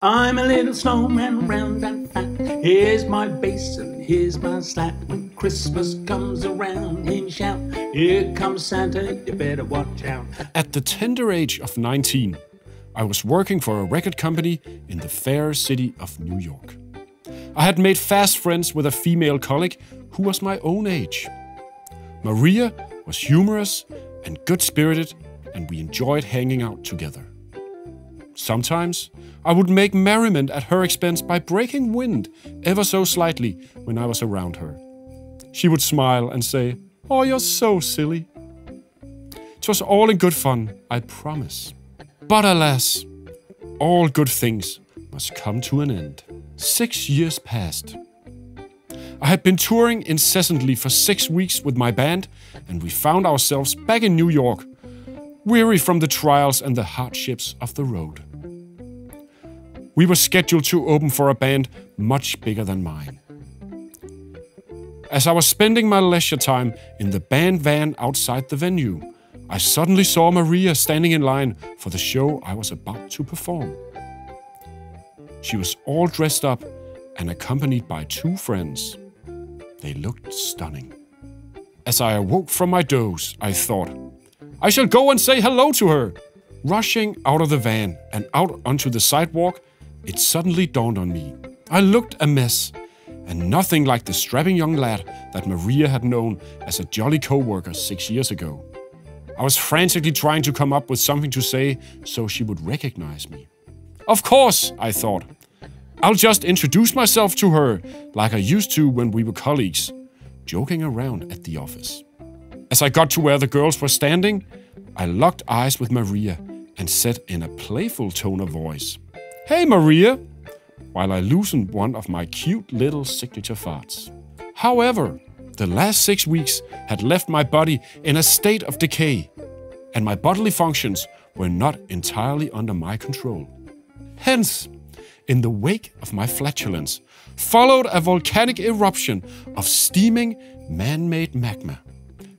I'm a little snowman, round and fat. Here's my basin, here's my slat. When Christmas comes around, him shout, here comes Santa, you better watch out. At the tender age of 19, I was working for a record company in the fair city of New York. I had made fast friends with a female colleague who was my own age. Maria was humorous and good-spirited, and we enjoyed hanging out together. Sometimes I would make merriment at her expense by breaking wind ever so slightly when I was around her. She would smile and say, "Oh, you're so silly." It was all in good fun, I promise. But alas, all good things must come to an end. 6 years passed. I had been touring incessantly for 6 weeks with my band, and we found ourselves back in New York, weary from the trials and the hardships of the road. We were scheduled to open for a band much bigger than mine. As I was spending my leisure time in the band van outside the venue, I suddenly saw Maria standing in line for the show I was about to perform. She was all dressed up and accompanied by 2 friends. They looked stunning. As I awoke from my doze, I thought, I shall go and say hello to her. Rushing out of the van and out onto the sidewalk, it suddenly dawned on me. I looked a mess, and nothing like the strapping young lad that Maria had known as a jolly co-worker 6 years ago. I was frantically trying to come up with something to say so she would recognize me. Of course, I thought. I'll just introduce myself to her like I used to when we were colleagues, joking around at the office. As I got to where the girls were standing, I locked eyes with Maria and said in a playful tone of voice, "Hey Maria," while I loosened one of my cute little signature farts. However, the last 6 weeks had left my body in a state of decay, and my bodily functions were not entirely under my control. Hence, in the wake of my flatulence, followed a volcanic eruption of steaming man-made magma.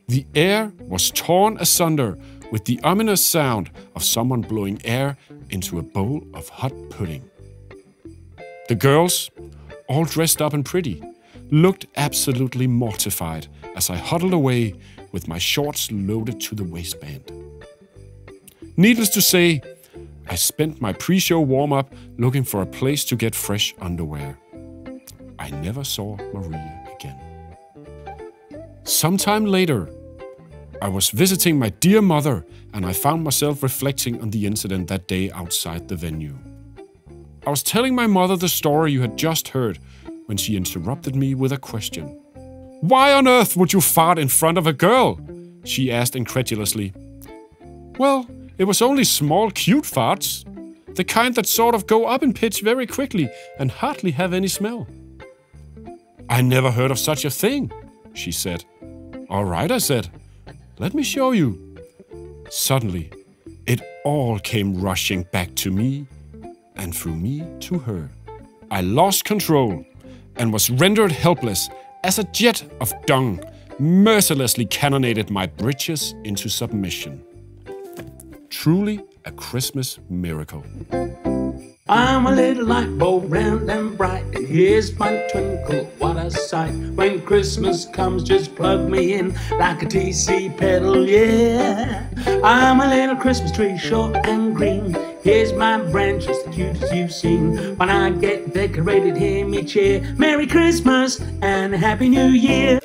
The air was torn asunder with the ominous sound of someone blowing air into a bowl of hot pudding. The girls, all dressed up and pretty, looked absolutely mortified as I huddled away with my shorts loaded to the waistband. Needless to say, I spent my pre-show warm-up looking for a place to get fresh underwear. I never saw Maria again. Sometime later, I was visiting my dear mother, and I found myself reflecting on the incident that day outside the venue. I was telling my mother the story you had just heard when she interrupted me with a question. "Why on earth would you fart in front of a girl?" she asked incredulously. "Well, it was only small, cute farts. The kind that sort of go up in pitch very quickly and hardly have any smell." "I never heard of such a thing," she said. "All right," I said. "Let me show you." Suddenly, it all came rushing back to me, and through me to her. I lost control and was rendered helpless as a jet of dung mercilessly cannonaded my britches into submission. Truly a Christmas miracle. I'm a little light bulb, round and bright, and here's my twinkle, what a sight. When Christmas comes, just plug me in like a TC pedal, yeah. I'm a little Christmas tree, short and green. Here's my branches, the cutest you've seen. When I get decorated, hear me cheer. Merry Christmas and Happy New Year.